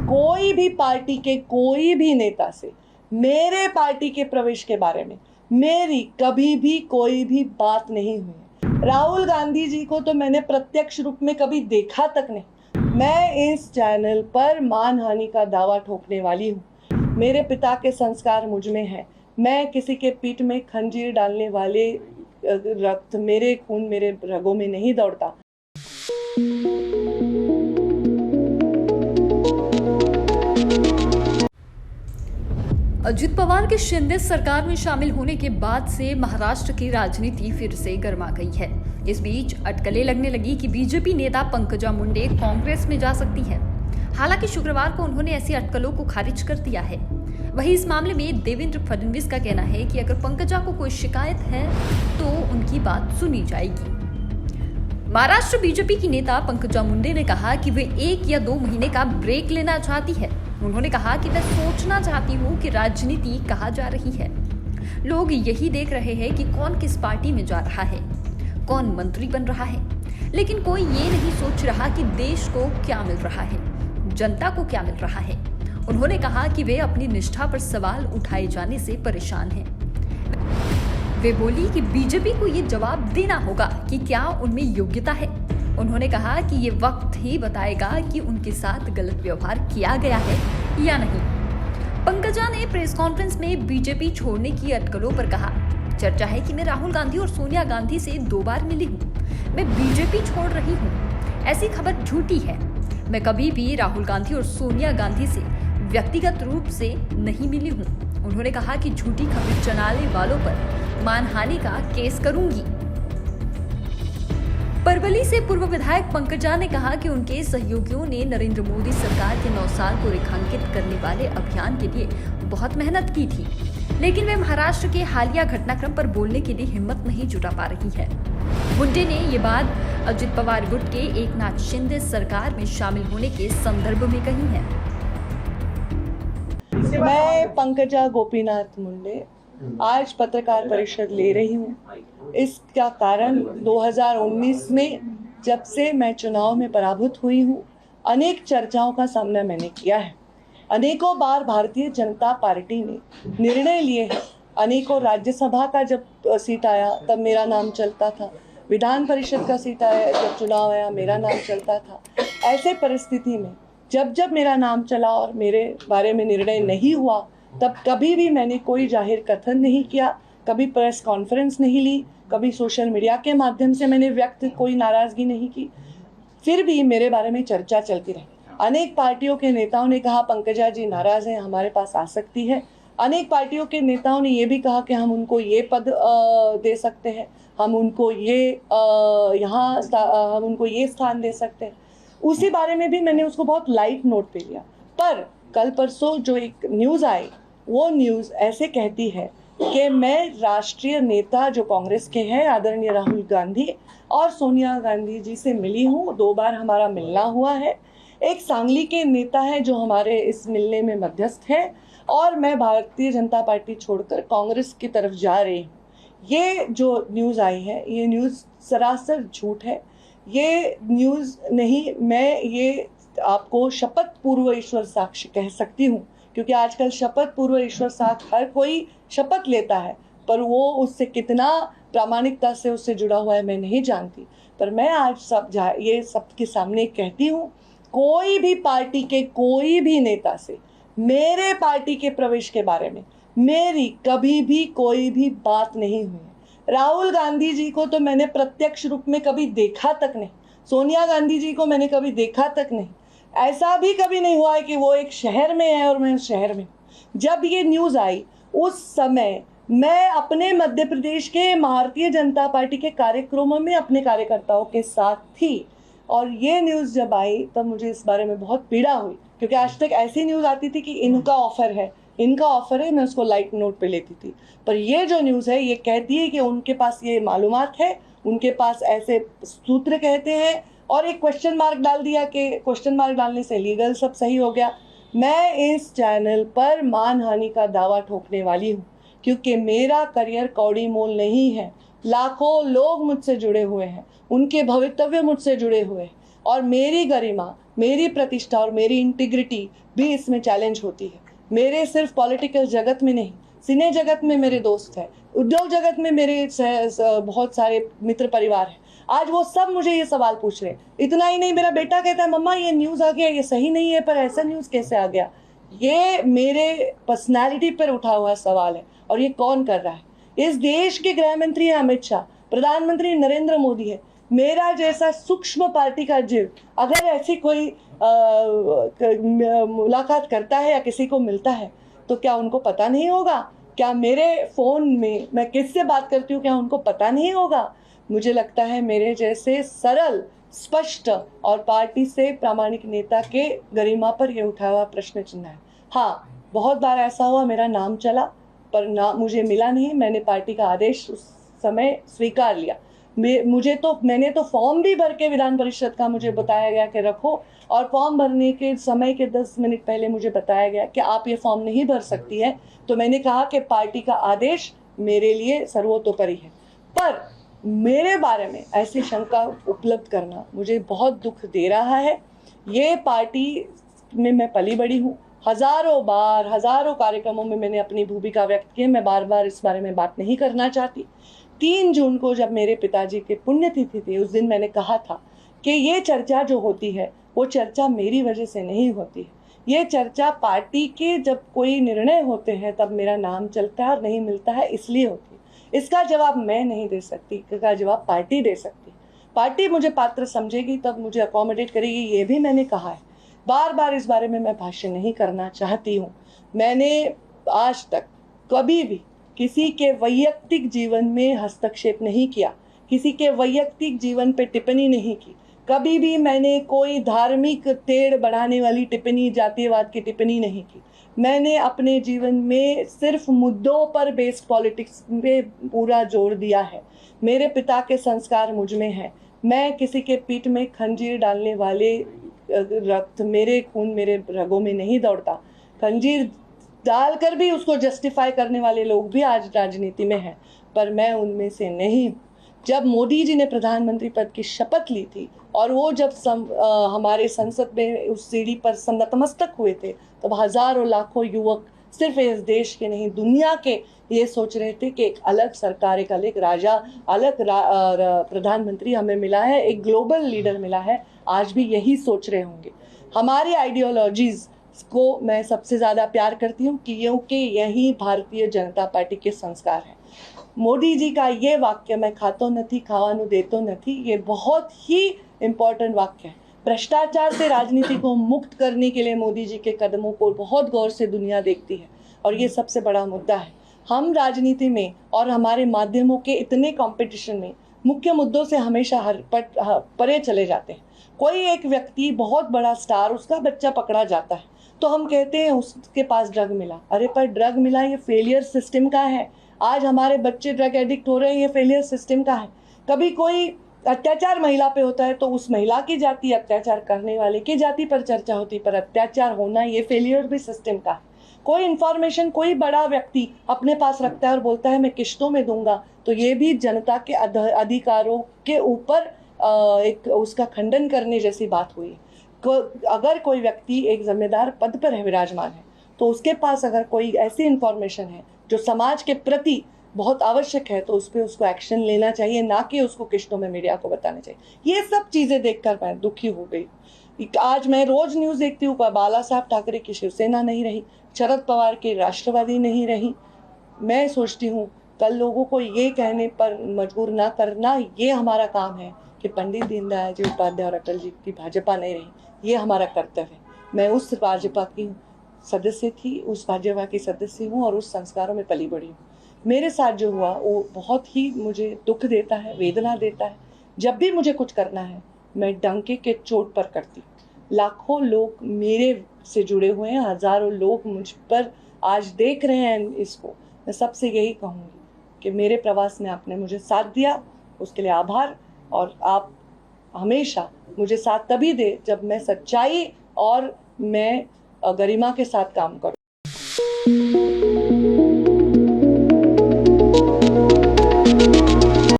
कोई भी पार्टी के कोई भी नेता से मेरे पार्टी के प्रवेश के बारे में मेरी कभी भी कोई भी बात नहीं हुई। राहुल गांधी जी को तो मैंने प्रत्यक्ष रूप में कभी देखा तक नहीं। मैं इस चैनल पर मानहानि का दावा ठोकने वाली हूँ। मेरे पिता के संस्कार मुझ में है। मैं किसी के पीठ में खंजीर डालने वाले रक्त मेरे खून मेरे रगों में नहीं दौड़ता। अजित पवार के शिंदे सरकार में शामिल होने के बाद से महाराष्ट्र की राजनीति फिर से गर्मा गई है। इस बीच अटकलें लगने लगी कि बीजेपी नेता पंकजा मुंडे कांग्रेस में जा सकती है। हालांकि शुक्रवार को उन्होंने ऐसी अटकलों को खारिज कर दिया है। वहीं इस मामले में देवेंद्र फडणवीस का कहना है कि अगर पंकजा को कोई शिकायत है तो उनकी बात सुनी जाएगी। महाराष्ट्र बीजेपी की नेता पंकजा मुंडे ने कहा कि वे 1 या 2 महीने का ब्रेक लेना चाहती है। उन्होंने कहा कि मैं सोचना चाहती हूँ कि राजनीति कहाँ जा रही है। लोग यही देख रहे हैं कि कौन किस पार्टी में जा रहा है, कौन मंत्री बन रहा है, लेकिन कोई ये नहीं सोच रहा कि देश को क्या मिल रहा है, जनता को क्या मिल रहा है। उन्होंने कहा कि वे अपनी निष्ठा पर सवाल उठाए जाने से परेशान हैं। वे बोली कि बीजेपी को ये जवाब देना होगा कि क्या उनमें योग्यता है। उन्होंने कहा कि ये वक्त ही बताएगा कि उनके साथ गलत व्यवहार किया गया है या नहीं। पंकजा ने प्रेस कॉन्फ्रेंस में बीजेपी छोड़ने की अटकलों पर कहा, चर्चा है कि मैं राहुल गांधी और सोनिया गांधी से 2 बार मिली हूँ। मैं बीजेपी छोड़ रही हूँ, ऐसी खबर झूठी है। मैं कभी भी राहुल गांधी और सोनिया गांधी से व्यक्तिगत रूप से नहीं मिली हूँ। उन्होंने कहा कि झूठी खबर चलाने वालों पर मानहानि का केस करूंगी। परवली से पूर्व विधायक पंकजा ने कहा कि उनके सहयोगियों ने नरेंद्र मोदी सरकार के 9 साल को रेखांकित करने वाले अभियान के लिए बहुत मेहनत की थी, लेकिन वे महाराष्ट्र के हालिया घटनाक्रम पर बोलने के लिए हिम्मत नहीं जुटा पा रही है। मुंडे ने ये बात अजित पवार गुट के एकनाथ शिंदे सरकार में शामिल होने के संदर्भ में कही है। मैं पंकजा गोपीनाथ मुंडे आज पत्रकार परिषद ले रही हूँ। इसका कारण 2019 में जब से मैं चुनाव में पराभूत हुई हूँ, अनेक चर्चाओं का सामना मैंने किया है। अनेकों बार भारतीय जनता पार्टी ने निर्णय लिए हैं। अनेकों राज्यसभा का जब सीट आया तब मेरा नाम चलता था, विधान परिषद का सीट आया जब चुनाव आया मेरा नाम चलता था। ऐसे परिस्थिति में जब मेरा नाम चला और मेरे बारे में निर्णय नहीं हुआ, तब कभी भी मैंने कोई जाहिर कथन नहीं किया, कभी प्रेस कॉन्फ्रेंस नहीं ली, कभी सोशल मीडिया के माध्यम से मैंने व्यक्त कोई नाराज़गी नहीं की। फिर भी मेरे बारे में चर्चा चलती रही। अनेक पार्टियों के नेताओं ने कहा पंकजा जी नाराज़ हैं, हमारे पास आ सकती है। अनेक पार्टियों के नेताओं ने ये भी कहा कि हम उनको ये पद दे सकते हैं, हम उनको ये स्थान दे सकते हैं। उसी बारे में भी मैंने उसको बहुत लाइट नोट पे लिया। पर कल परसों जो एक न्यूज़ आई, वो न्यूज़ ऐसे कहती है कि मैं राष्ट्रीय नेता जो कांग्रेस के हैं आदरणीय राहुल गांधी और सोनिया गांधी जी से मिली हूँ। 2 बार हमारा मिलना हुआ है। एक सांगली के नेता है जो हमारे इस मिलने में मध्यस्थ है, और मैं भारतीय जनता पार्टी छोड़कर कांग्रेस की तरफ जा रही हूँ। ये जो न्यूज़ आई है ये न्यूज़ सरासर झूठ है। ये न्यूज़ नहीं, मैं ये आपको शपथ पूर्व ईश्वर साक्ष्य कह सकती हूँ, क्योंकि आजकल शपथ पूर्व ईश्वर साक्ष्य हर कोई शपथ लेता है, पर वो उससे कितना प्रामाणिकता से उससे जुड़ा हुआ है मैं नहीं जानती। पर मैं आज ये सबके सामने कहती हूँ, कोई भी पार्टी के कोई भी नेता से मेरे पार्टी के प्रवेश के बारे में मेरी कभी भी कोई भी बात नहीं हुई। राहुल गांधी जी को तो मैंने प्रत्यक्ष रूप में कभी देखा तक नहीं, सोनिया गांधी जी को मैंने कभी देखा तक नहीं। ऐसा भी कभी नहीं हुआ है कि वो एक शहर में है और मैं उस शहर में। जब ये न्यूज़ आई उस समय मैं अपने मध्य प्रदेश के भारतीय जनता पार्टी के कार्यक्रमों में अपने कार्यकर्ताओं के साथ थी, और ये न्यूज़ जब आई तब मुझे इस बारे में बहुत पीड़ा हुई, क्योंकि आज तक ऐसी न्यूज़ आती थी कि इनका ऑफ़र है, मैं उसको लाइट नोट पे लेती थी। पर ये जो न्यूज़ है ये कहती है कि उनके पास ये मालूमात है, उनके पास ऐसे सूत्र कहते हैं, और एक क्वेश्चन मार्क डाल दिया कि क्वेश्चन मार्क डालने से लीगल सब सही हो गया। मैं इस चैनल पर मानहानि का दावा ठोकने वाली हूँ, क्योंकि मेरा करियर कौड़ी मोल नहीं है। लाखों लोग मुझसे जुड़े हुए हैं, उनके भवितव्य मुझसे जुड़े हुए हैं, और मेरी गरिमा मेरी प्रतिष्ठा और मेरी इंटीग्रिटी भी इसमें चैलेंज होती है। मेरे सिर्फ पॉलिटिकल जगत में नहीं, सिने जगत में मेरे दोस्त हैं, उद्योग जगत में मेरे बहुत सारे मित्र परिवार हैं। आज वो सब मुझे ये सवाल पूछ रहे हैं। इतना ही नहीं, मेरा बेटा कहता है मम्मा ये न्यूज़ आ गया, ये सही नहीं है, पर ऐसा न्यूज़ कैसे आ गया। ये मेरे पर्सनालिटी पर उठा हुआ सवाल है और ये कौन कर रहा है। इस देश के गृह मंत्री हैं अमित शाह, प्रधानमंत्री नरेंद्र मोदी है। मेरा जैसा सूक्ष्म पार्टी का जीव अगर ऐसी कोई मुलाकात करता है या किसी को मिलता है तो क्या उनको पता नहीं होगा? क्या मेरे फ़ोन में मैं किससे बात करती हूँ क्या उनको पता नहीं होगा? मुझे लगता है मेरे जैसे सरल, स्पष्ट और पार्टी से प्रामाणिक नेता के गरिमा पर यह उठा हुआ प्रश्न चिन्ह है। हाँ, बहुत बार ऐसा हुआ मेरा नाम चला पर ना मुझे मिला नहीं। मैंने पार्टी का आदेश उस समय स्वीकार लिया। मैंने तो फॉर्म भी भर के विधान परिषद का मुझे बताया गया कि रखो, और फॉर्म भरने के समय के 10 मिनट पहले मुझे बताया गया कि आप ये फॉर्म नहीं भर सकती है। तो मैंने कहा कि पार्टी का आदेश मेरे लिए सर्वोतोपरि है। पर मेरे बारे में ऐसी शंका उपलब्ध करना मुझे बहुत दुख दे रहा है। ये पार्टी में मैं पली बड़ी हूँ, हजारों कार्यक्रमों में मैंने अपनी भूमिका व्यक्त की है। मैं बार बार इस बारे में बात नहीं करना चाहती। 3 जून को जब मेरे पिताजी की पुण्यतिथि थी, उस दिन मैंने कहा था कि ये चर्चा जो होती है वो चर्चा मेरी वजह से नहीं होती है। ये चर्चा पार्टी के जब कोई निर्णय होते हैं तब मेरा नाम चलता है और नहीं मिलता है, इसलिए होती है। इसका जवाब मैं नहीं दे सकती, इसका जवाब पार्टी दे सकती है। पार्टी मुझे पात्र समझेगी तब मुझे अकोमोडेट करेगी, ये भी मैंने कहा है। बार बार इस बारे में मैं भाष्य नहीं करना चाहती हूँ। मैंने आज तक कभी भी किसी के वैयक्तिक जीवन में हस्तक्षेप नहीं किया, किसी के वैयक्तिक जीवन पे टिप्पणी नहीं की। कभी भी मैंने कोई धार्मिक टेढ़ बढ़ाने वाली टिप्पणी, जातीयवाद की टिप्पणी नहीं की। मैंने अपने जीवन में सिर्फ मुद्दों पर बेस्ड पॉलिटिक्स पे पूरा जोर दिया है। मेरे पिता के संस्कार मुझ में हैं। मैं किसी के पीठ में खंजीर डालने वाले रक्त, मेरे खून मेरे रगों में नहीं दौड़ता। खंजीर डालकर भी उसको जस्टिफाई करने वाले लोग भी आज राजनीति में हैं, पर मैं उनमें से नहीं। जब मोदी जी ने प्रधानमंत्री पद की शपथ ली थी और वो जब हमारे संसद में उस सीढ़ी पर नतमस्तक हुए थे, तब हजारों लाखों युवक सिर्फ इस देश के नहीं दुनिया के ये सोच रहे थे कि एक अलग सरकार, एक अलग राजा, अलग प्रधानमंत्री हमें मिला है, एक ग्लोबल लीडर मिला है। आज भी यही सोच रहे होंगे। हमारी आइडियोलॉजीज को मैं सबसे ज़्यादा प्यार करती हूँ क्योंकि यही भारतीय जनता पार्टी के संस्कार हैं। मोदी जी का ये वाक्य, मैं खातो नहीं खावानु देतो नहीं, ये बहुत ही इम्पोर्टेंट वाक्य है। भ्रष्टाचार से राजनीति को मुक्त करने के लिए मोदी जी के कदमों को बहुत गौर से दुनिया देखती है और ये सबसे बड़ा मुद्दा है। हम राजनीति में और हमारे माध्यमों के इतने कंपटीशन में मुख्य मुद्दों से हमेशा परे चले जाते हैं। कोई एक व्यक्ति बहुत बड़ा स्टार, उसका बच्चा पकड़ा जाता है तो हम कहते हैं उसके पास ड्रग मिला। अरे पर ड्रग मिला ये फेलियर सिस्टम का है। आज हमारे बच्चे ड्रग एडिक्ट हो रहे हैं, ये फेलियर सिस्टम का है। कभी कोई अत्याचार महिला पे होता है तो उस महिला की जाति, अत्याचार करने वाले की जाति पर चर्चा होती, पर अत्याचार होना ये फेलियर भी सिस्टम का है। कोई इन्फॉर्मेशन कोई बड़ा व्यक्ति अपने पास रखता है और बोलता है मैं किश्तों में दूंगा, तो ये भी जनता के अधिकारों के ऊपर एक उसका खंडन करने जैसी बात हुई है। अगर कोई व्यक्ति एक जिम्मेदार पद पर है, विराजमान है, तो उसके पास अगर कोई ऐसी इन्फॉर्मेशन है जो समाज के प्रति बहुत आवश्यक है तो उस पर उसको एक्शन लेना चाहिए, ना कि उसको किश्तों में मीडिया को बताना चाहिए। ये सब चीज़ें देखकर मैं दुखी हो गई। आज मैं रोज न्यूज़ देखती हूँ, बाला साहब ठाकरे की शिवसेना नहीं रही, शरद पवार की राष्ट्रवादी नहीं रही। मैं सोचती हूँ कल लोगों को ये कहने पर मजबूर ना करना, ये हमारा काम है कि पंडित दीनदयाल जी उपाध्याय और अटल जी की भाजपा नहीं रही, ये हमारा कर्तव्य है। मैं उस भाजपा की सदस्य थी, उस भाजपा की सदस्य हूँ और उस संस्कारों में पली बड़ी हूँ। मेरे साथ जो हुआ वो बहुत ही मुझे दुख देता है, वेदना देता है। जब भी मुझे कुछ करना है मैं डंके के चोट पर करती हूँ। लाखों लोग मेरे से जुड़े हुए हैं, हजारों लोग मुझ पर आज देख रहे हैं इसको। मैं सबसे यही कहूँगी कि मेरे प्रवास में आपने मुझे साथ दिया, उसके लिए आभार। और आप हमेशा मुझे साथ तभी दे जब मैं सच्चाई और मैं गरिमा के साथ काम करूँ।